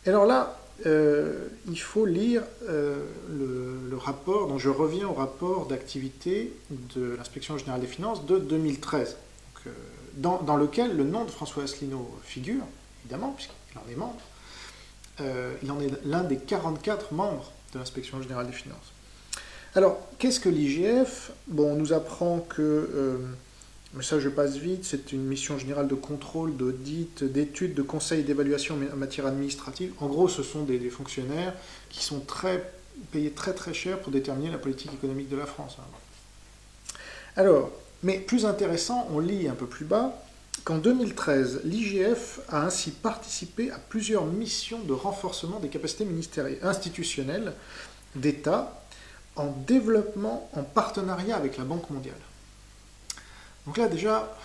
Et alors là, il faut lire le rapport, donc je reviens au rapport d'activité de l'Inspection générale des finances de 2013, donc, dans lequel le nom de François Asselineau figure, évidemment, puisqu'il en est membre. Il en est l'un des 44 membres de l'Inspection générale des finances. Alors, qu'est-ce que l'IGF? Bon, on nous apprend que, mais ça je passe vite, c'est une mission générale de contrôle, d'audit, d'études, de conseil et d'évaluation en matière administrative. En gros, ce sont des fonctionnaires qui sont payés très très cher pour déterminer la politique économique de la France. Alors, mais plus intéressant, on lit un peu plus bas, qu'en 2013, l'IGF a ainsi participé à plusieurs missions de renforcement des capacités ministérielles institutionnelles d'État en développement en partenariat avec la Banque mondiale. Donc là déjà,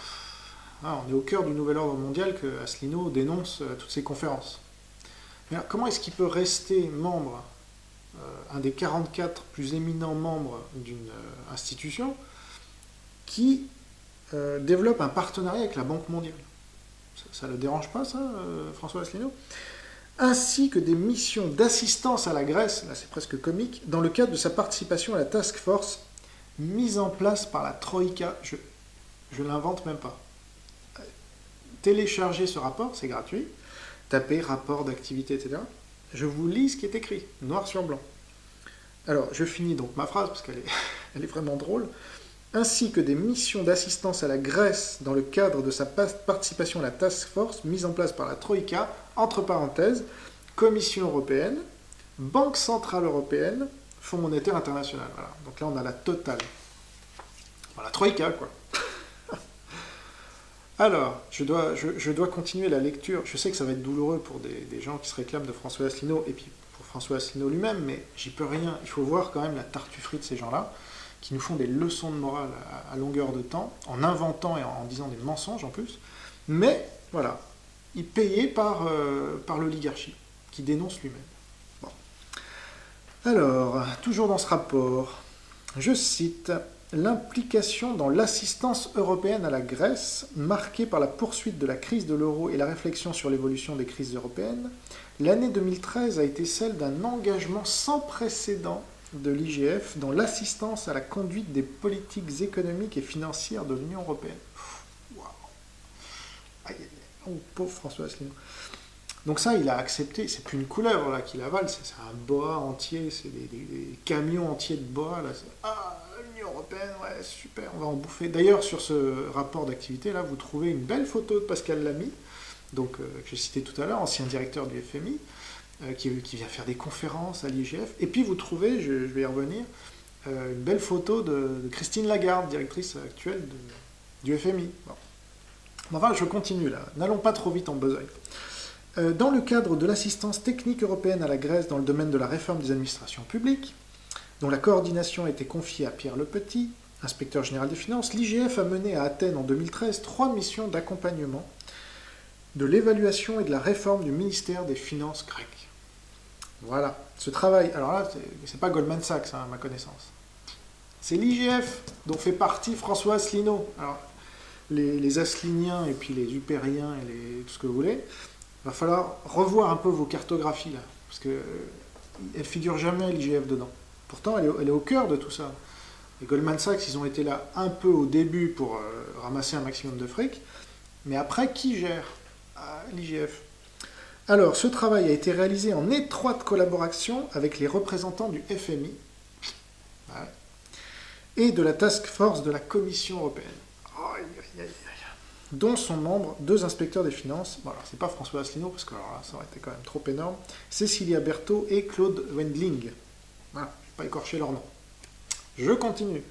on est au cœur du nouvel ordre mondial que Asselineau dénonce toutes ces conférences. Mais alors, comment est-ce qu'il peut rester membre, un des 44 plus éminents membres d'une institution qui développe un partenariat avec la Banque mondiale? Ça ne le dérange pas, ça, François Asselineau? Ainsi que des missions d'assistance à la Grèce, là c'est presque comique, dans le cadre de sa participation à la task force mise en place par la Troïka. Je ne l'invente même pas. Téléchargez ce rapport, c'est gratuit. Tapez rapport d'activité, etc. Je vous lis ce qui est écrit, noir sur blanc. Alors, je finis donc ma phrase, parce qu'elle est vraiment drôle. Ainsi que des missions d'assistance à la Grèce dans le cadre de sa participation à la task force mise en place par la Troïka, entre parenthèses, Commission européenne, Banque centrale européenne, Fonds monétaire international. Voilà. Donc là, on a la totale. Voilà, Troïka, quoi. Alors, je dois continuer la lecture. Je sais que ça va être douloureux pour des gens qui se réclament de François Asselineau, et puis pour François Asselineau lui-même, mais j'y peux rien. Il faut voir quand même la tartufferie de ces gens-là, qui nous font des leçons de morale à longueur de temps, en inventant et en disant des mensonges en plus. Mais, voilà, ils payaient par l'oligarchie, qui dénonce lui-même. Bon. Alors, toujours dans ce rapport, je cite l'implication dans l'assistance européenne à la Grèce, marquée par la poursuite de la crise de l'euro et la réflexion sur l'évolution des crises européennes. L'année 2013 a été celle d'un engagement sans précédent de l'IGF dans l'assistance à la conduite des politiques économiques et financières de l'Union européenne. Waouh. Oh, pauvre François Asselineau. Donc ça, il a accepté, c'est plus une couleuvre là qu'il avale, c'est un boa entier, c'est des camions entiers de boa. Là, l'Union européenne, ouais, super, on va en bouffer. D'ailleurs, sur ce rapport d'activité, là, vous trouvez une belle photo de Pascal Lamy, donc, que j'ai cité tout à l'heure, ancien directeur du FMI, qui vient faire des conférences à l'IGF. Et puis vous trouvez, je vais y revenir, une belle photo de Christine Lagarde, directrice actuelle du FMI. Bon. Enfin, je continue là, n'allons pas trop vite en besogne. Dans le cadre de l'assistance technique européenne à la Grèce dans le domaine de la réforme des administrations publiques, dont la coordination a été confiée à Pierre Lepetit, inspecteur général des finances, l'IGF a mené à Athènes en 2013 3 missions d'accompagnement de l'évaluation et de la réforme du ministère des Finances grec. Voilà, ce travail, alors là, c'est pas Goldman Sachs, hein, à ma connaissance. C'est l'IGF, dont fait partie François Asselineau. Alors, les Asseliniens et puis les Upériens et tout ce que vous voulez, il va falloir revoir un peu vos cartographies, là, parce qu'elle figure jamais l'IGF dedans. Pourtant, elle est au cœur de tout ça. Les Goldman Sachs, ils ont été là un peu au début pour ramasser un maximum de fric, mais après, qui gère l'IGF? Alors, ce travail a été réalisé en étroite collaboration avec les représentants du FMI et de la task force de la Commission européenne, dont sont membres 2 inspecteurs des finances. Bon, alors, c'est pas François Asselineau, parce que alors là, ça aurait été quand même trop énorme. Cécilia Berthaud et Claude Wendling. Voilà, je vais pas écorcher leur nom. Je continue.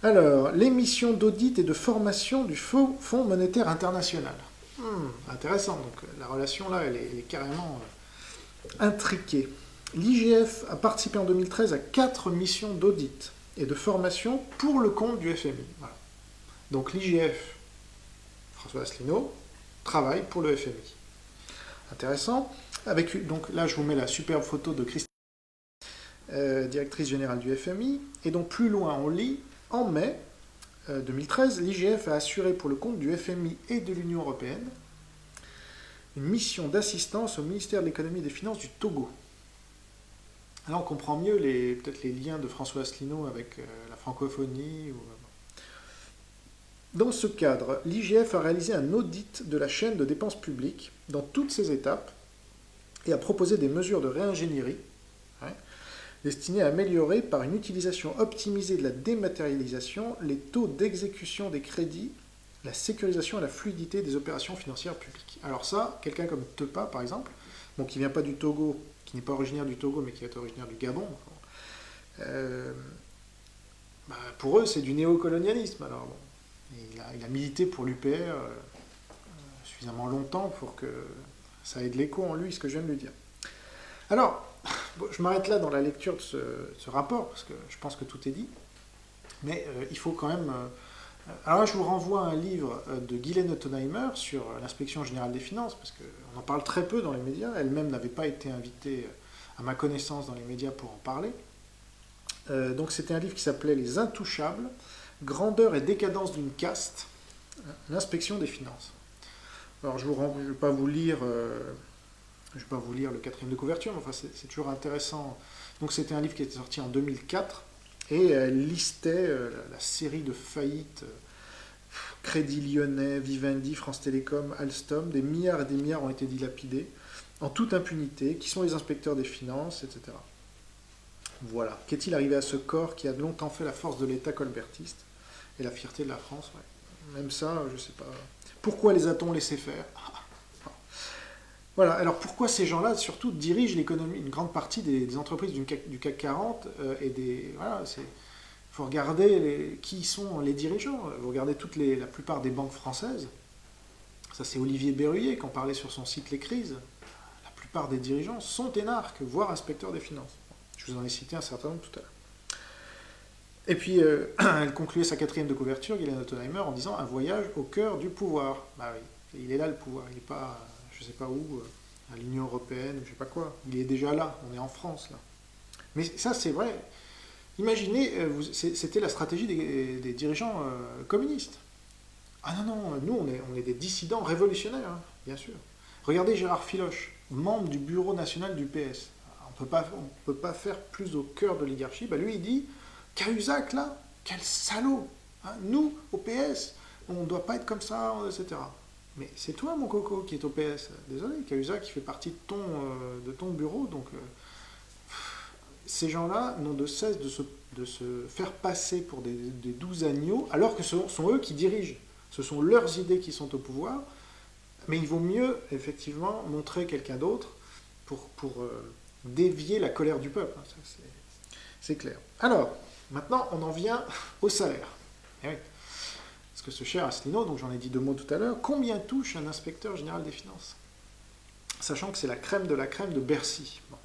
Alors, les missions d'audit et de formation du Fonds monétaire international. Intéressant, donc la relation là, elle est carrément intriquée. L'IGF a participé en 2013 à 4 missions d'audit et de formation pour le compte du FMI. Voilà. Donc l'IGF, François Asselineau, travaille pour le FMI. Intéressant. Donc là, je vous mets la superbe photo de Christine, directrice générale du FMI. Et donc plus loin, on lit, en mai 2013, l'IGF a assuré pour le compte du FMI et de l'Union européenne une mission d'assistance au ministère de l'économie et des finances du Togo. Là, on comprend mieux peut-être les liens de François Asselineau avec la francophonie. Dans ce cadre, l'IGF a réalisé un audit de la chaîne de dépenses publiques dans toutes ses étapes et a proposé des mesures de réingénierie destinées à améliorer par une utilisation optimisée de la dématérialisation les taux d'exécution des crédits, la sécurisation et la fluidité des opérations financières publiques. Alors ça, quelqu'un comme Tepa, par exemple, qui ne vient pas du Togo, qui n'est pas originaire du Togo, mais qui est originaire du Gabon, pour eux, c'est du néocolonialisme. Alors, il a milité pour l'UPR suffisamment longtemps pour que ça ait de l'écho en lui, ce que je viens de lui dire. Alors, je m'arrête là dans la lecture de ce rapport, parce que je pense que tout est dit, mais il faut quand même... alors là, je vous renvoie à un livre de Ghislaine Ottenheimer sur l'inspection générale des finances, parce qu'on en parle très peu dans les médias, elle-même n'avait pas été invitée, à ma connaissance, dans les médias pour en parler. Donc c'était un livre qui s'appelait Les Intouchables, grandeur et décadence d'une caste, l'inspection des finances. Alors je ne vais pas vous lire le quatrième de couverture, mais enfin, c'est toujours intéressant. Donc c'était un livre qui était sorti en 2004, et elle listait la série de faillites, Crédit Lyonnais, Vivendi, France Télécom, Alstom, des milliards et des milliards ont été dilapidés, en toute impunité, qui sont les inspecteurs des finances, etc. Voilà. Qu'est-il arrivé à ce corps qui a longtemps fait la force de l'État colbertiste et la fierté de la France? Même ça, je ne sais pas. Pourquoi les a-t-on laissés faire? Voilà. Alors pourquoi ces gens-là, surtout, dirigent l'économie, une grande partie des entreprises du CAC 40 et des... Voilà, il faut regarder qui sont les dirigeants. Vous regardez la plupart des banques françaises. Ça, c'est Olivier Berruyer qui en parlait sur son site Les Crises. La plupart des dirigeants sont énarques, voire inspecteurs des finances. Je vous en ai cité un certain nombre tout à l'heure. Et puis, elle concluait sa quatrième de couverture, Ghislaine Ottenheimer, en disant « Un voyage au cœur du pouvoir ». Bah oui, il est là le pouvoir, il n'est pas, je ne sais pas où, à l'Union Européenne, je ne sais pas quoi. Il est déjà là, on est en France, là. Mais ça, c'est vrai. Imaginez, c'était la stratégie des dirigeants communistes. Ah non, nous, on est des dissidents révolutionnaires, hein, bien sûr. Regardez Gérard Filoche, membre du bureau national du PS. On ne peut pas faire plus au cœur de l'oligarchie. Lui, il dit, Cahuzac, là, quel salaud. Hein, nous, au PS, on ne doit pas être comme ça, etc. Mais c'est toi, mon coco, qui est au PS. Désolé, Cahuzac, qui fait partie de ton bureau. Donc, ces gens-là n'ont de cesse de se faire passer pour des doux agneaux, alors que ce sont eux qui dirigent. Ce sont leurs idées qui sont au pouvoir. Mais il vaut mieux, effectivement, montrer quelqu'un d'autre pour dévier la colère du peuple. C'est clair. Alors, maintenant, on en vient au salaire. Eh oui. Parce que ce cher Asselineau, donc j'en ai dit 2 mots tout à l'heure, combien touche un inspecteur général des finances? Sachant que c'est la crème de Bercy. Bon.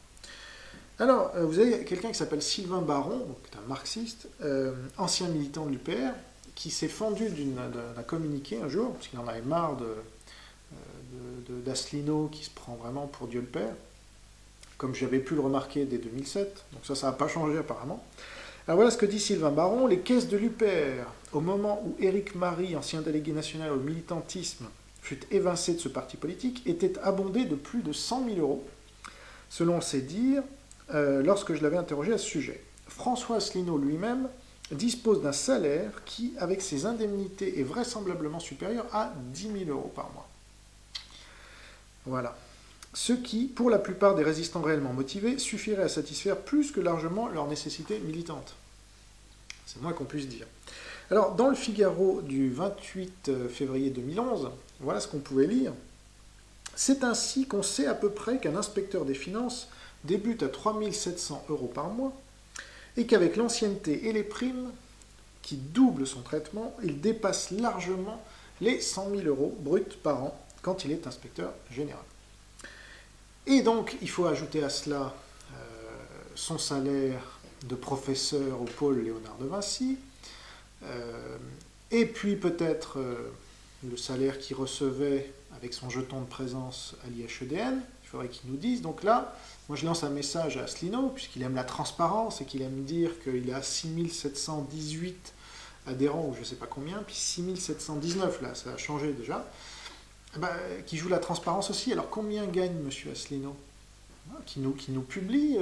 Alors, vous avez quelqu'un qui s'appelle Sylvain Baron, donc un marxiste, ancien militant de l'UPR, qui s'est fendu d'un communiqué un jour, parce qu'il en avait marre d'Asselineau qui se prend vraiment pour Dieu le Père, comme j'avais pu le remarquer dès 2007, donc ça n'a pas changé apparemment. Alors voilà ce que dit Sylvain Baron, les caisses de l'UPR, au moment où Éric Marie, ancien délégué national au militantisme, fut évincé de ce parti politique, étaient abondées de plus de 100 000 euros, selon ses dires, lorsque je l'avais interrogé à ce sujet. François Asselineau lui-même dispose d'un salaire qui, avec ses indemnités, est vraisemblablement supérieur à 10 000 euros par mois. Voilà. Ce qui, pour la plupart des résistants réellement motivés, suffirait à satisfaire plus que largement leurs nécessités militantes. C'est le moins qu'on puisse dire. Alors, dans le Figaro du 28 février 2011, voilà ce qu'on pouvait lire. C'est ainsi qu'on sait à peu près qu'un inspecteur des finances débute à 3 700 euros par mois et qu'avec l'ancienneté et les primes, qui doublent son traitement, il dépasse largement les 100 000 euros bruts par an quand il est inspecteur général. Et donc, il faut ajouter à cela son salaire de professeur au pôle Léonard de Vinci, et puis peut-être le salaire qu'il recevait avec son jeton de présence à l'IHEDN. Il faudrait qu'il nous dise. Donc là, moi je lance un message à Asselineau, puisqu'il aime la transparence et qu'il aime dire qu'il est à 6718 adhérents, ou je ne sais pas combien, puis 6719, là, ça a changé déjà. qui joue la transparence aussi. Alors combien gagne M. Asselineau? Qui nous publie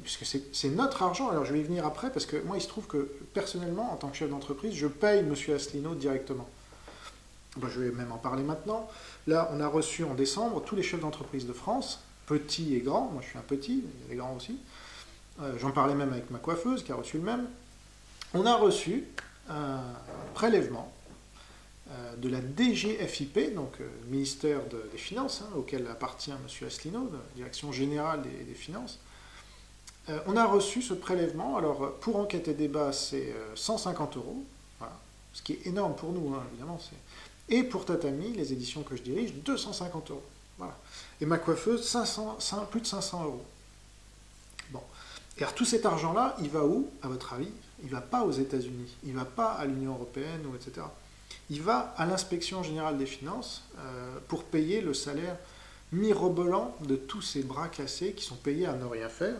puisque c'est notre argent. Alors je vais y venir après, parce que moi il se trouve que personnellement, en tant que chef d'entreprise, je paye M. Asselineau directement. Je vais même en parler maintenant. Là, on a reçu en décembre tous les chefs d'entreprise de France, petits et grands. Moi je suis un petit, il y a des grands aussi. J'en parlais même avec ma coiffeuse qui a reçu le même. On a reçu un prélèvement de la DGFiP, donc ministère des Finances, auquel appartient M. Asselineau, la Direction Générale des Finances. On a reçu ce prélèvement. Alors, pour Enquête et Débat, c'est 150 €, voilà, ce qui est énorme pour nous, évidemment. Et pour Tatami, les éditions que je dirige, 250 €. Voilà. Et ma coiffeuse, plus de 500 €. Bon. Et alors, tout cet argent-là, il va où, à votre avis? Il ne va pas aux États-Unis, il ne va pas à l'Union européenne, etc. Il va à l'Inspection Générale des Finances pour payer le salaire mirobolant de tous ces bras cassés qui sont payés à ne rien faire,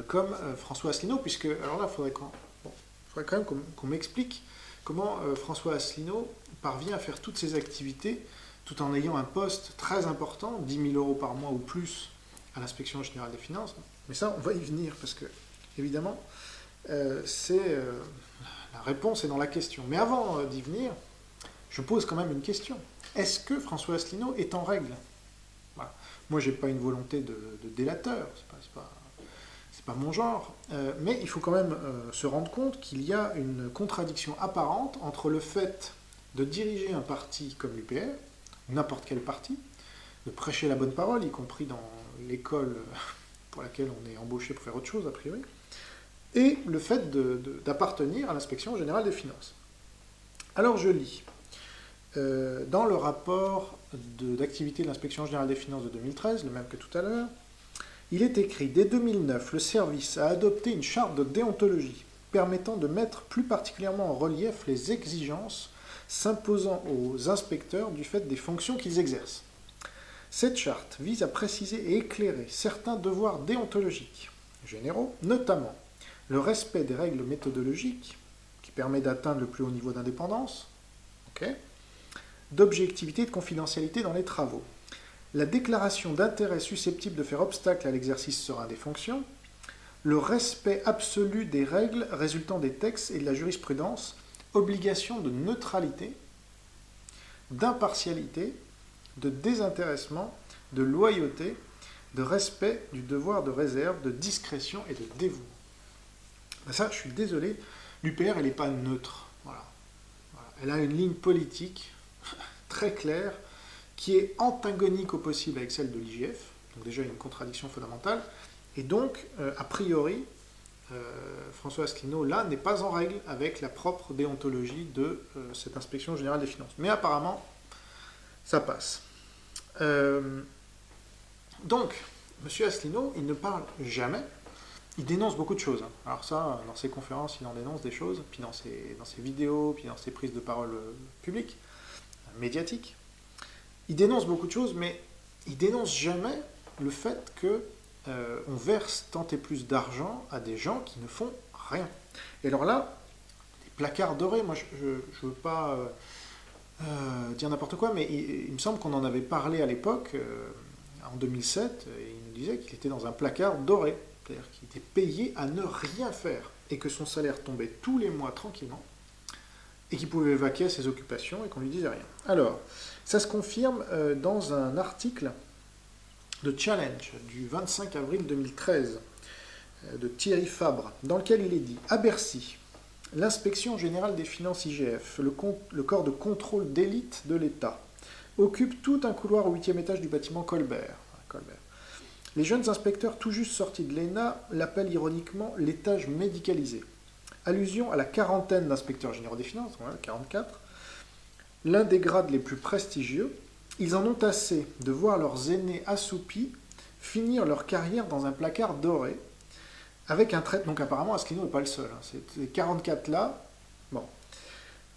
comme François Asselineau, puisque, alors là, il faudrait quand même qu'on m'explique comment François Asselineau parvient à faire toutes ces activités tout en ayant un poste très important, 10 000 € par mois ou plus à l'Inspection Générale des Finances. Mais ça, on va y venir, parce que, évidemment, la réponse est dans la question. Mais avant d'y venir, je pose quand même une question. Est-ce que François Asselineau est en règle? Voilà. Moi, je n'ai pas une volonté de délateur, c'est pas mon genre, mais il faut quand même se rendre compte qu'il y a une contradiction apparente entre le fait de diriger un parti comme l'UPR, n'importe quel parti, de prêcher la bonne parole, y compris dans l'école pour laquelle on est embauché pour faire autre chose, a priori, et le fait d'appartenir à l'Inspection Générale des Finances. Alors je lis, dans le rapport d'activité de l'Inspection Générale des Finances de 2013, le même que tout à l'heure, il est écrit « Dès 2009, le service a adopté une charte de déontologie permettant de mettre plus particulièrement en relief les exigences s'imposant aux inspecteurs du fait des fonctions qu'ils exercent. Cette charte vise à préciser et éclairer certains devoirs déontologiques généraux, notamment le respect des règles méthodologiques, qui permet d'atteindre le plus haut niveau d'indépendance, d'objectivité et de confidentialité dans les travaux, la déclaration d'intérêt susceptible de faire obstacle à l'exercice serein des fonctions, le respect absolu des règles résultant des textes et de la jurisprudence, obligation de neutralité, d'impartialité, de désintéressement, de loyauté, de respect du devoir de réserve, de discrétion et de dévouement. Ça, je suis désolé, l'UPR, elle n'est pas neutre. Voilà. Elle a une ligne politique très claire qui est antagonique au possible avec celle de l'IGF, donc déjà une contradiction fondamentale, et donc, a priori, François Asselineau, là, n'est pas en règle avec la propre déontologie de cette Inspection Générale des Finances. Mais apparemment, ça passe. Donc, M. Asselineau, il ne parle jamais. Il dénonce beaucoup de choses. Alors ça, dans ses conférences, il en dénonce des choses, puis dans ses vidéos, puis dans ses prises de parole publiques, médiatiques. Il dénonce beaucoup de choses, mais il dénonce jamais le fait que on verse tant et plus d'argent à des gens qui ne font rien. Et alors là, des placards dorés, moi je ne veux pas dire n'importe quoi, mais il me semble qu'on en avait parlé à l'époque, en 2007, et il nous disait qu'il était dans un placard doré. C'est-à-dire qu'il était payé à ne rien faire, et que son salaire tombait tous les mois tranquillement, et qu'il pouvait vaquer à ses occupations, et qu'on ne lui disait rien. Alors, ça se confirme dans un article de Challenge du 25 avril 2013, de Thierry Fabre, dans lequel il est dit « À Bercy, l'Inspection Générale des Finances IGF, le corps de contrôle d'élite de l'État, occupe tout un couloir au 8e étage du bâtiment Colbert. Les jeunes inspecteurs tout juste sortis de l'ENA l'appellent ironiquement l'étage médicalisé. Allusion à la quarantaine d'inspecteurs généraux des finances, voilà, 44, l'un des grades les plus prestigieux. Ils en ont assez de voir leurs aînés assoupis finir leur carrière dans un placard doré, avec un traitement, donc apparemment Asselineau n'est pas le seul, ces 44 là, bon,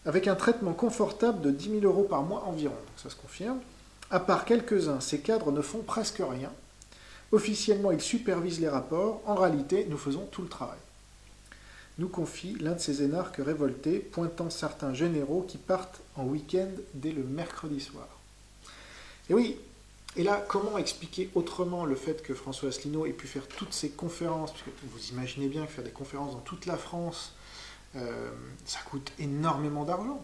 avec un traitement confortable de 10 000 € par mois environ, donc ça se confirme. À part quelques-uns, ces cadres ne font presque rien. Officiellement, ils supervisent les rapports. En réalité, nous faisons tout le travail. Nous confie l'un de ces énarques révoltés, pointant certains généraux qui partent en week-end dès le mercredi soir. Et oui, et là, comment expliquer autrement le fait que François Asselineau ait pu faire toutes ces conférences, parce que vous imaginez bien que faire des conférences dans toute la France, ça coûte énormément d'argent.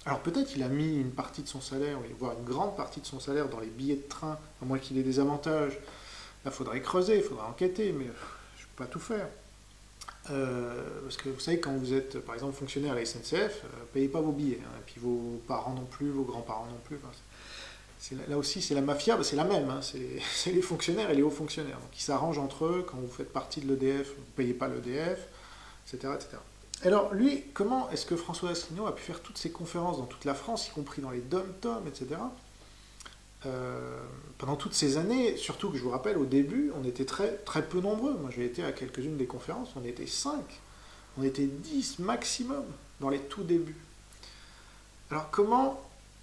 Alors peut-être il a mis une partie de son salaire, voire une grande partie de son salaire dans les billets de train, à moins qu'il ait des avantages. Là, il faudrait creuser, il faudrait enquêter, mais je ne peux pas tout faire. Parce que vous savez, quand vous êtes, par exemple, fonctionnaire à la SNCF, payez pas vos billets, hein, et puis vos parents non plus, vos grands-parents non plus. Enfin, là aussi, c'est la mafia, c'est la même, hein, c'est les fonctionnaires et les hauts fonctionnaires. Donc ils s'arrangent entre eux, quand vous faites partie de l'EDF, vous ne payez pas l'EDF, etc., etc. Alors lui, comment est-ce que François Asselineau a pu faire toutes ces conférences dans toute la France, y compris dans les dom-toms, etc. Pendant toutes ces années, surtout que je vous rappelle, au début, on était très, très peu nombreux. Moi, j'ai été à quelques-unes des conférences, on était 5, on était 10 maximum dans les tout débuts. Alors comment...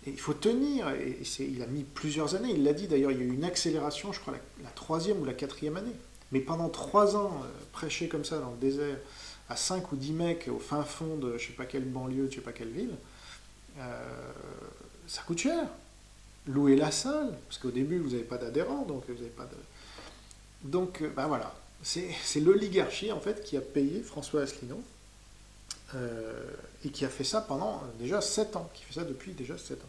Et il faut tenir, et il a mis plusieurs années, il l'a dit d'ailleurs, il y a eu une accélération, je crois la 3e ou la 4e année. Mais pendant 3 ans, prêcher comme ça dans le désert, à 5 ou 10 mecs au fin fond de je sais pas quelle banlieue, de je sais pas quelle ville, ça coûte cher. Louer la salle, parce qu'au début vous n'avez pas d'adhérents, donc vous n'avez pas de... Donc ben voilà, c'est l'oligarchie en fait qui a payé François Asselineau, et qui a fait ça pendant déjà 7 ans, qui fait ça depuis déjà 7 ans.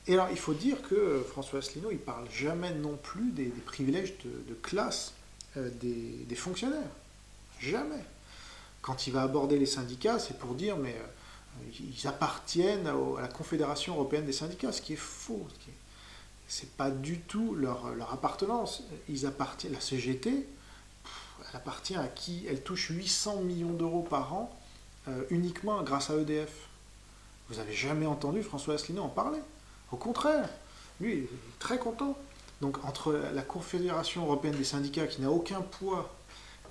Et alors il faut dire que François Asselineau, il ne parle jamais non plus des privilèges de classe des fonctionnaires. Jamais. Quand il va aborder les syndicats, c'est pour dire, mais ils appartiennent à la Confédération européenne des syndicats, ce qui est faux. C'est pas du tout leur appartenance. Ils appartiennent, la CGT, elle appartient à qui? Elle touche 800 millions d'euros par an uniquement grâce à EDF. Vous n'avez jamais entendu François Asselineau en parler. Au contraire, lui, il est très content. Donc entre la Confédération européenne des syndicats qui n'a aucun poids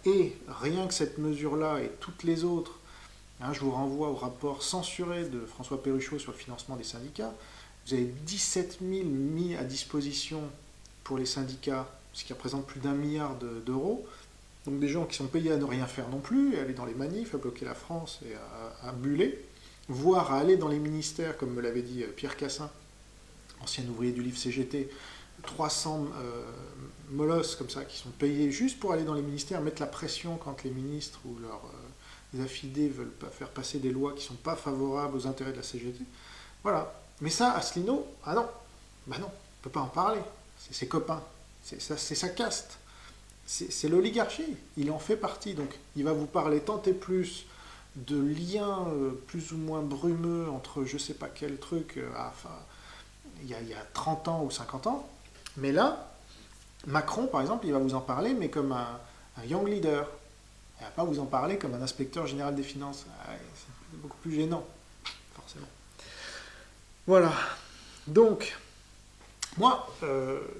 et rien que cette mesure-là et toutes les autres, je vous renvoie au rapport censuré de François Perruchot sur le financement des syndicats. Vous avez 17 000 mis à disposition pour les syndicats, ce qui représente plus d'1 milliard d'euros. Donc des gens qui sont payés à ne rien faire non plus, à aller dans les manifs, à bloquer la France et à buller, voire à aller dans les ministères, comme me l'avait dit Pierre Cassin, ancien ouvrier du livre CGT, 300 molosses comme ça, qui sont payés juste pour aller dans les ministères, mettre la pression quand les ministres ou leurs affidés veulent faire passer des lois qui ne sont pas favorables aux intérêts de la CGT. Voilà. Mais ça, Asselineau, ah non, bah non, on ne peut pas en parler. C'est ses copains, c'est sa caste. C'est l'oligarchie, il en fait partie. Donc il va vous parler tant et plus de liens plus ou moins brumeux entre je ne sais pas quel truc, il y a 30 ans ou 50 ans. Mais là, Macron, par exemple, il va vous en parler, mais comme un young leader. Il ne va pas vous en parler comme un inspecteur général des finances. C'est beaucoup plus gênant, forcément. Voilà. Donc, moi,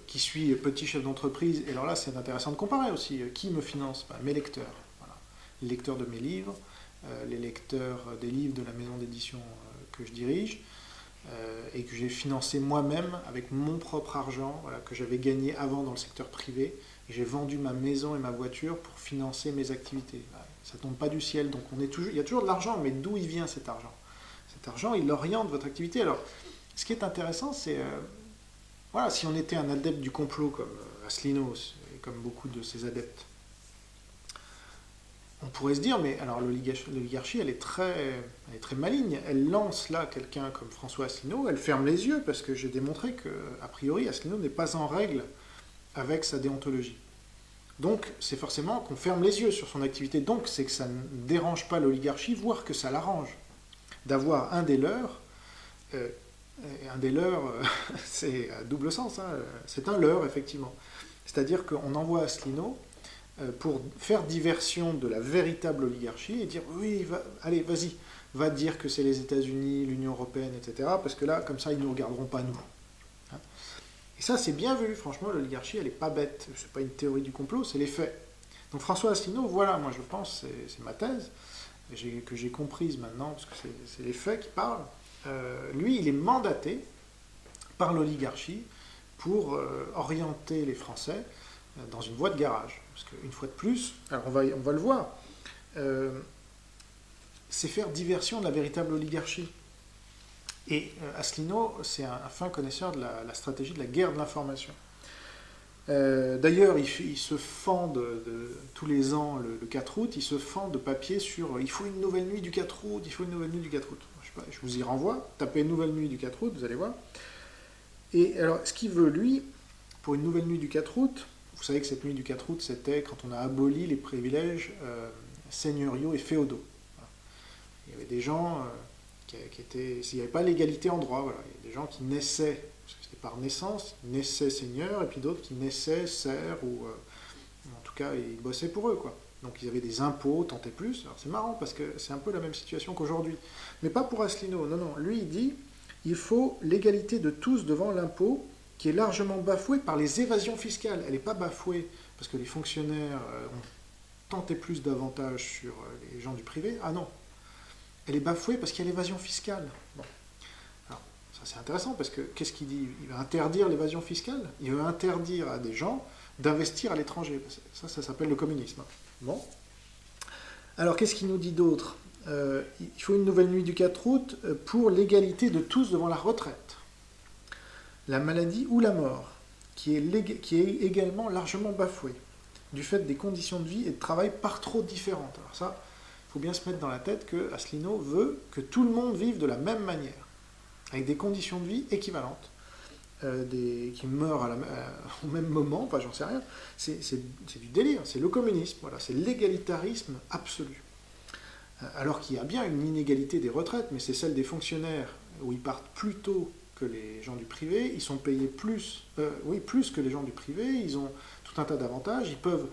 qui suis petit chef d'entreprise, et alors là, c'est intéressant de comparer aussi. Qui me finance? Mes lecteurs. Voilà. Les lecteurs de mes livres, les lecteurs des livres de la maison d'édition que je dirige, et que j'ai financé moi-même avec mon propre argent, voilà, que j'avais gagné avant dans le secteur privé. Et j'ai vendu ma maison et ma voiture pour financer mes activités. Ça ne tombe pas du ciel, donc il y a toujours de l'argent, mais d'où il vient cet argent? Cet argent, il oriente votre activité. Alors, ce qui est intéressant, c'est... voilà, si on était un adepte du complot comme Asselineau, et comme beaucoup de ses adeptes, on pourrait se dire, mais alors l'oligarchie, elle est très maligne. Elle lance là quelqu'un comme François Asselineau, elle ferme les yeux, parce que j'ai démontré qu'a priori, Asselineau n'est pas en règle avec sa déontologie. Donc, c'est forcément qu'on ferme les yeux sur son activité. Donc, c'est que ça ne dérange pas l'oligarchie, voire que ça l'arrange. D'avoir un des leurs, c'est à double sens, hein, c'est un leurre, effectivement. C'est-à-dire qu'on envoie Asselineau pour faire diversion de la véritable oligarchie et dire, oui, allez, vas-y, va dire que c'est les États-Unis, l'Union européenne, etc., parce que là, comme ça, ils ne nous regarderont pas, nous. Et ça, c'est bien vu. Franchement, l'oligarchie, elle n'est pas bête. Ce n'est pas une théorie du complot, c'est les faits. Donc François Asselineau, voilà, moi je pense, c'est ma thèse, que j'ai comprise maintenant, parce que c'est les faits qui parlent. Lui, il est mandaté par l'oligarchie pour orienter les Français dans une voie de garage. Parce qu'une fois de plus, alors on va le voir, c'est faire diversion de la véritable oligarchie. Et Asselineau, c'est un fin connaisseur de la stratégie de la guerre de l'information. D'ailleurs, il se fend tous les ans, le 4 août, il se fend de papier sur il faut une nouvelle nuit du 4 août, il faut une nouvelle nuit du 4 août. Je sais pas, je vous y renvoie, tapez une nouvelle nuit du 4 août, vous allez voir. Et alors, ce qu'il veut, lui, pour une nouvelle nuit du 4 août, vous savez que cette nuit du 4 août, c'était quand on a aboli les privilèges seigneuriaux et féodaux. Voilà. Il y avait des gens qui étaient... S'il n'y avait pas l'égalité en droit, voilà. Il y a des gens qui naissaient, parce que c'était par naissance, naissaient seigneurs, et puis d'autres qui naissaient serfs, ou en tout cas, ils bossaient pour eux, quoi. Donc ils avaient des impôts, tant et plus. Alors c'est marrant, parce que c'est un peu la même situation qu'aujourd'hui. Mais pas pour Asselineau, non, non. Lui, il dit, il faut l'égalité de tous devant l'impôt, qui est largement bafouée par les évasions fiscales. Elle n'est pas bafouée parce que les fonctionnaires ont tant et plus d'avantages sur les gens du privé. Ah non, elle est bafouée parce qu'il y a l'évasion fiscale. Bon. Alors, ça c'est intéressant parce que qu'est-ce qu'il dit? Il va interdire l'évasion fiscale. Il va interdire à des gens d'investir à l'étranger. Ça s'appelle le communisme. Bon. Alors, qu'est-ce qu'il nous dit d'autre? Il faut une nouvelle nuit du 4 août pour l'égalité de tous devant la retraite, la maladie ou la mort, qui est également largement bafouée, du fait des conditions de vie et de travail par trop différentes. Alors ça, il faut bien se mettre dans la tête que Asselineau veut que tout le monde vive de la même manière, avec des conditions de vie équivalentes, qui meurent au même moment, enfin j'en sais rien. C'est du délire, c'est le communisme, voilà, c'est l'égalitarisme absolu. Alors qu'il y a bien une inégalité des retraites, mais c'est celle des fonctionnaires, où ils partent plus tôt que les gens du privé, ils sont payés plus que les gens du privé, ils ont tout un tas d'avantages, ils peuvent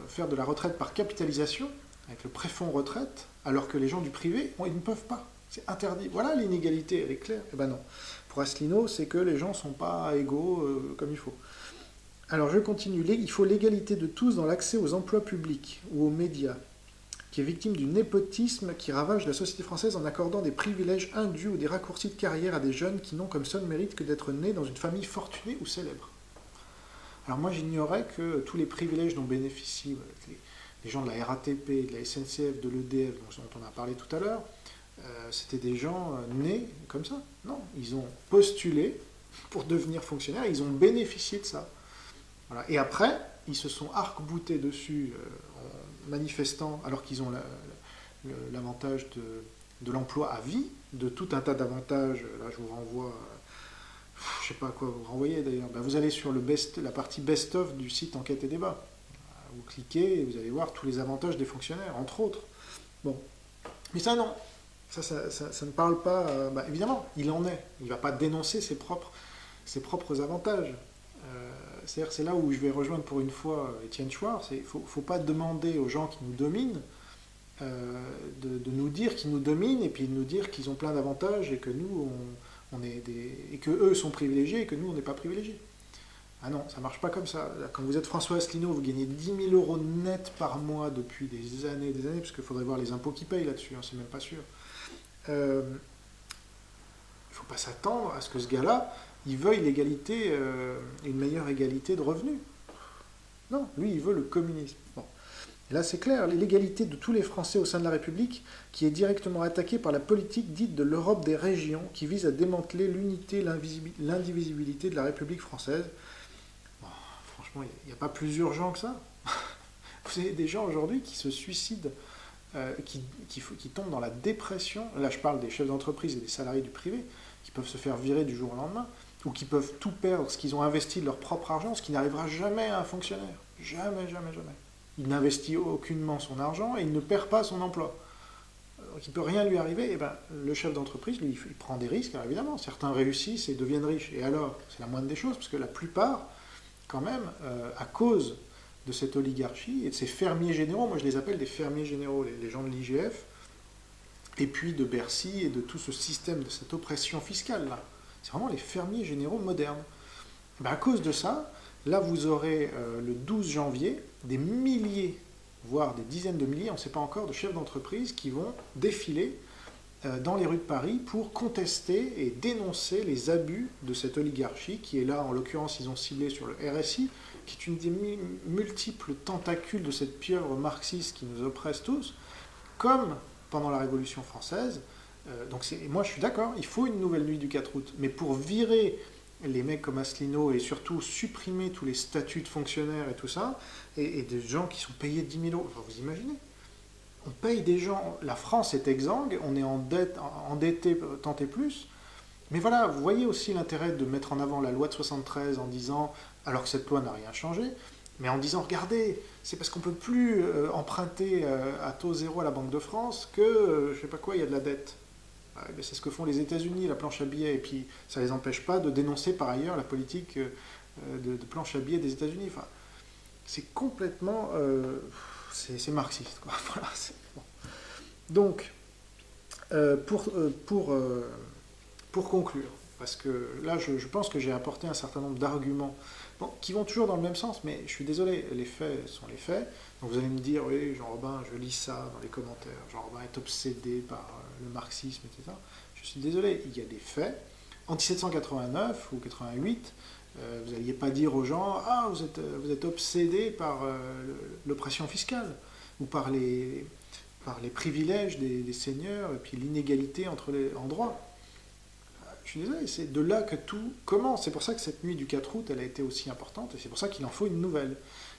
faire de la retraite par capitalisation, avec le préfonds retraite, alors que les gens du privé, ils ne peuvent pas. C'est interdit. Voilà l'inégalité, elle est claire. Eh ben non. Pour Asselineau, c'est que les gens ne sont pas égaux comme il faut. Alors je continue. Il faut l'égalité de tous dans l'accès aux emplois publics ou aux médias, qui est victime du népotisme qui ravage la société française en accordant des privilèges indus ou des raccourcis de carrière à des jeunes qui n'ont comme seul mérite que d'être nés dans une famille fortunée ou célèbre. Alors moi j'ignorais que tous les privilèges dont bénéficient les gens de la RATP, de la SNCF, de l'EDF, dont on a parlé tout à l'heure, c'était des gens nés comme ça. Non, ils ont postulé pour devenir fonctionnaires, ils ont bénéficié de ça. Voilà. Et après, ils se sont arc-boutés dessus en manifestant, alors qu'ils ont l'avantage de l'emploi à vie, de tout un tas d'avantages. Là, je vous renvoie, je ne sais pas à quoi vous renvoyez d'ailleurs. Ben, vous allez sur la partie best-of du site Enquête et Débat. Vous cliquez et vous allez voir tous les avantages des fonctionnaires, entre autres. Bon. Mais ça, non. Ça ne parle pas... bah, évidemment, il en est. Il ne va pas dénoncer ses propres avantages. C'est-à-dire, c'est là où je vais rejoindre pour une fois Étienne Chouard. Il ne faut pas demander aux gens qui nous dominent de nous dire qu'ils nous dominent et puis de nous dire qu'ils ont plein d'avantages et que nous, et que eux sont privilégiés et que nous, on n'est pas privilégiés. Ah non, ça ne marche pas comme ça. Quand vous êtes François Asselineau, vous gagnez 10 000 euros net par mois depuis des années, parce qu'il faudrait voir les impôts qu'ils payent là-dessus, hein, c'est même pas sûr. Il ne faut pas s'attendre à ce que ce gars-là, il veuille l'égalité, une meilleure égalité de revenus. Non, lui, il veut le communisme. Bon. Et là, c'est clair, l'égalité de tous les Français au sein de la République, qui est directement attaquée par la politique dite de l'Europe des régions, qui vise à démanteler l'unité, l'indivisibilité de la République française. Bon, franchement, il n'y a pas plus urgent que ça. Vous avez des gens aujourd'hui qui se suicident, qui tombent dans la dépression. Là, je parle des chefs d'entreprise et des salariés du privé, qui peuvent se faire virer du jour au lendemain, ou qui peuvent tout perdre, ce qu'ils ont investi de leur propre argent, ce qui n'arrivera jamais à un fonctionnaire. Jamais, jamais, jamais. Il n'investit aucunement son argent et il ne perd pas son emploi. Donc il ne peut rien lui arriver. Et ben, le chef d'entreprise, lui, il prend des risques, alors évidemment. Certains réussissent et deviennent riches. Et alors, c'est la moindre des choses, parce que la plupart, quand même, à cause de cette oligarchie et de ces fermiers généraux, moi je les appelle des fermiers généraux, les gens de l'IGF, et puis de Bercy et de tout ce système, de cette oppression fiscale-là. C'est vraiment les fermiers généraux modernes. Ben, à cause de ça, là vous aurez le 12 janvier des milliers, voire des dizaines de milliers, on ne sait pas encore, de chefs d'entreprise qui vont défiler dans les rues de Paris pour contester et dénoncer les abus de cette oligarchie qui est là, en l'occurrence ils ont ciblé sur le RSI, qui est une des multiples tentacules de cette pieuvre marxiste qui nous oppresse tous, comme pendant la Révolution française, Moi je suis d'accord, il faut une nouvelle nuit du 4 août, mais pour virer les mecs comme Asselineau et surtout supprimer tous les statuts de fonctionnaires et tout ça, et des gens qui sont payés 10 000 euros, enfin, vous imaginez, on paye des gens, la France est exsangue, on est en dette, endetté tant et plus, mais voilà, vous voyez aussi l'intérêt de mettre en avant la loi de 73 en disant, alors que cette loi n'a rien changé, mais en disant, regardez, c'est parce qu'on ne peut plus emprunter à taux zéro à la Banque de France que, je ne sais pas quoi, il y a de la dette. Ouais, ben c'est ce que font les États-Unis, la planche à billets, et puis ça ne les empêche pas de dénoncer par ailleurs la politique de planche à billets des États-Unis. Enfin, c'est complètement... c'est marxiste, quoi. Voilà, bon. Donc, pour conclure, parce que là, je pense que j'ai apporté un certain nombre d'arguments bon, qui vont toujours dans le même sens, mais je suis désolé, les faits sont les faits. Donc vous allez me dire, oui, Jean-Robin, je lis ça dans les commentaires, Jean-Robin est obsédé par le marxisme, etc. Je suis désolé, il y a des faits. En 1789 ou 88, vous n'alliez pas dire aux gens, ah, vous êtes obsédé par l'oppression fiscale ou par les privilèges des seigneurs et puis l'inégalité entre les endroits. Je suis désolé, c'est de là que tout commence. C'est pour ça que cette nuit du 4 août, elle a été aussi importante, et c'est pour ça qu'il en faut une nouvelle.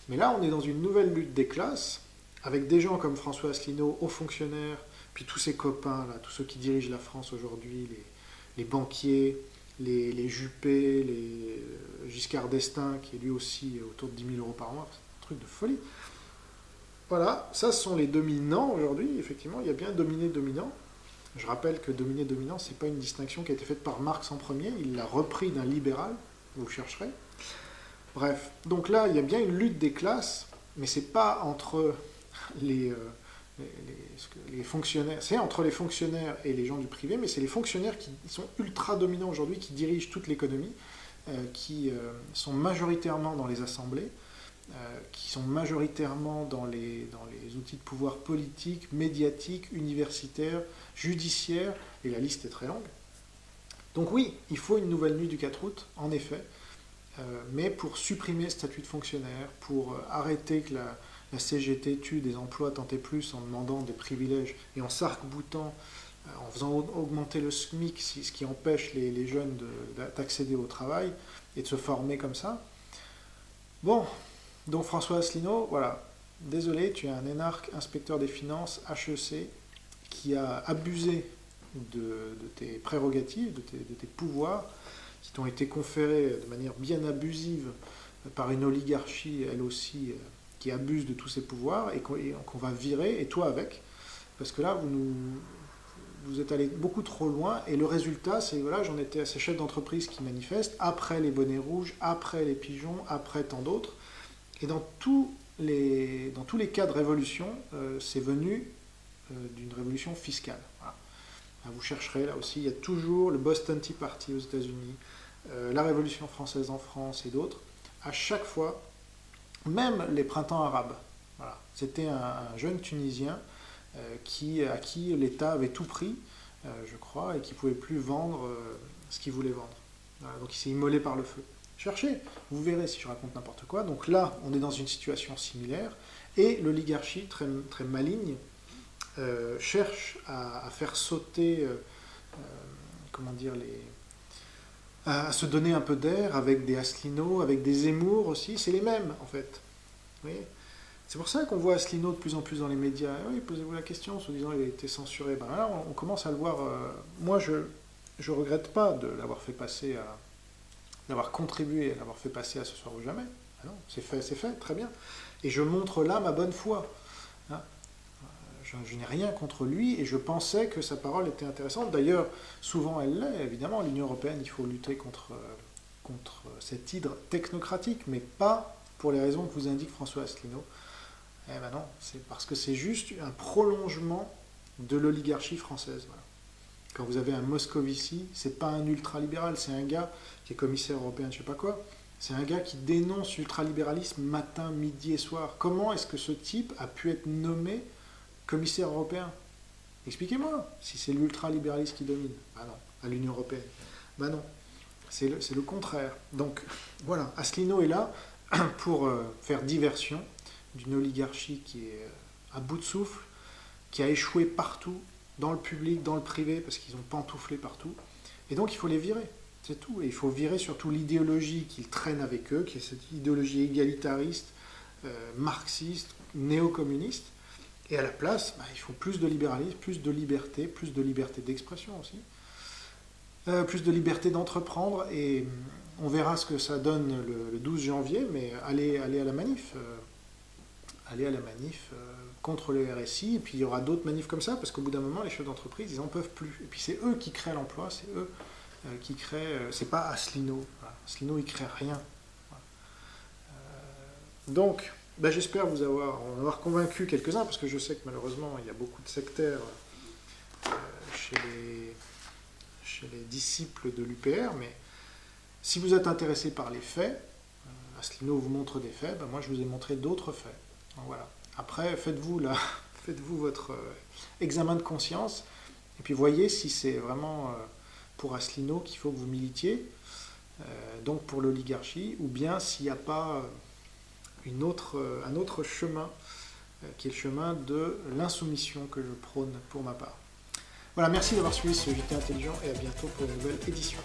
Mais là, on est dans une nouvelle lutte des classes, avec des gens comme François Asselineau, hauts fonctionnaires, puis tous ses copains, là, tous ceux qui dirigent la France aujourd'hui, les banquiers, les Juppé, les Giscard d'Estaing, qui est lui aussi autour de 10 000 euros par mois, c'est un truc de folie. Voilà, ça ce sont les dominants aujourd'hui, effectivement, il y a bien dominé-dominant. Je rappelle que dominé-dominant, ce n'est pas une distinction qui a été faite par Marx en premier, il l'a repris d'un libéral, vous chercherez. Bref, donc là, il y a bien une lutte des classes, mais c'est pas entre les, les fonctionnaires, c'est entre les fonctionnaires et les gens du privé, mais c'est les fonctionnaires qui sont ultra dominants aujourd'hui, qui dirigent toute l'économie, qui sont majoritairement dans les assemblées, qui sont majoritairement dans les outils de pouvoir politique, médiatique, universitaire, judiciaire, et la liste est très longue. Donc oui, il faut une nouvelle nuit du 4 août, en effet, mais pour supprimer le statut de fonctionnaire, pour arrêter que la CGT tue des emplois tant et plus en demandant des privilèges et en s'arc-boutant, en faisant augmenter le SMIC, ce qui empêche les jeunes d'accéder au travail et de se former comme ça. Bon, donc François Asselineau, voilà, désolé, tu es un énarque inspecteur des finances HEC qui a abusé de tes prérogatives, de tes pouvoirs, qui t'ont été conférés de manière bien abusive par une oligarchie, elle aussi, qui abuse de tous ses pouvoirs et qu'on va virer, et toi avec, parce que là, vous êtes allé beaucoup trop loin, et le résultat, c'est voilà, j'en étais à ces chefs d'entreprise qui manifestent, après les bonnets rouges, après les pigeons, après tant d'autres, et dans tous les cas de révolution, c'est venu d'une révolution fiscale. Voilà. Vous chercherez là aussi, il y a toujours le Boston Tea Party aux États-Unis, la Révolution française en France et d'autres. À chaque fois, même les printemps arabes, voilà. C'était un jeune Tunisien à qui l'État avait tout pris, je crois, et qui ne pouvait plus vendre ce qu'il voulait vendre. Voilà, donc il s'est immolé par le feu. Cherchez, vous verrez si je raconte n'importe quoi. Donc là, on est dans une situation similaire, et l'oligarchie, très, très maligne, cherche à faire sauter, comment dire, à se donner un peu d'air avec des Asselineau, avec des Zemmour aussi. C'est les mêmes, en fait. Vous voyez, c'est pour ça qu'on voit Asselineau de plus en plus dans les médias. Oui, posez-vous la question, se disant qu'il a été censuré. Ben là, on commence à le voir. Moi, je ne regrette pas de l'avoir fait passer d'avoir contribué à l'avoir fait passer à Ce soir ou jamais. Ah non, c'est fait, très bien. Et je montre là ma bonne foi. Hein, je n'ai rien contre lui, et je pensais que sa parole était intéressante. D'ailleurs, souvent elle l'est, évidemment. L'Union européenne, il faut lutter contre cette hydre technocratique, mais pas pour les raisons que vous indique François Asselineau. Eh ben non, c'est parce que c'est juste un prolongement de l'oligarchie française. Voilà. Quand vous avez un Moscovici, c'est pas un ultralibéral, c'est un gars qui est commissaire européen de je sais pas quoi. C'est un gars qui dénonce l'ultralibéralisme matin, midi et soir. Comment est-ce que ce type a pu être nommé commissaire européen? Expliquez-moi, si c'est l'ultralibéralisme qui domine. Ah non, à l'Union européenne. Ben non, c'est le contraire. Donc voilà, Asselineau est là pour faire diversion d'une oligarchie qui est à bout de souffle, qui a échoué partout, dans le public, dans le privé, parce qu'ils ont pantouflé partout. Et donc il faut les virer, c'est tout. Et il faut virer surtout l'idéologie qu'ils traînent avec eux, qui est cette idéologie égalitariste, marxiste, néo-communiste. Et à la place, il faut plus de libéralisme, plus de liberté d'expression aussi, plus de liberté d'entreprendre. Et on verra ce que ça donne le 12 janvier, mais allez à la manif. Allez à la manif contre le RSI, et puis il y aura d'autres manifs comme ça, parce qu'au bout d'un moment, les chefs d'entreprise, ils n'en peuvent plus. Et puis c'est eux qui créent l'emploi, c'est eux qui créent... c'est pas Asselineau. Voilà. Asselineau, il crée rien. Voilà. Donc, j'espère vous en avoir convaincu quelques-uns, parce que je sais que malheureusement, il y a beaucoup de sectaires chez les disciples de l'UPR, mais si vous êtes intéressé par les faits, Asselineau vous montre des faits, moi je vous ai montré d'autres faits. Donc, voilà. Après, faites-vous votre examen de conscience, et puis voyez si c'est vraiment pour Asselineau qu'il faut que vous militiez, donc pour l'oligarchie, ou bien s'il n'y a pas un autre chemin, qui est le chemin de l'insoumission que je prône pour ma part. Voilà, merci d'avoir suivi ce JT Intelligent, et à bientôt pour une nouvelle édition.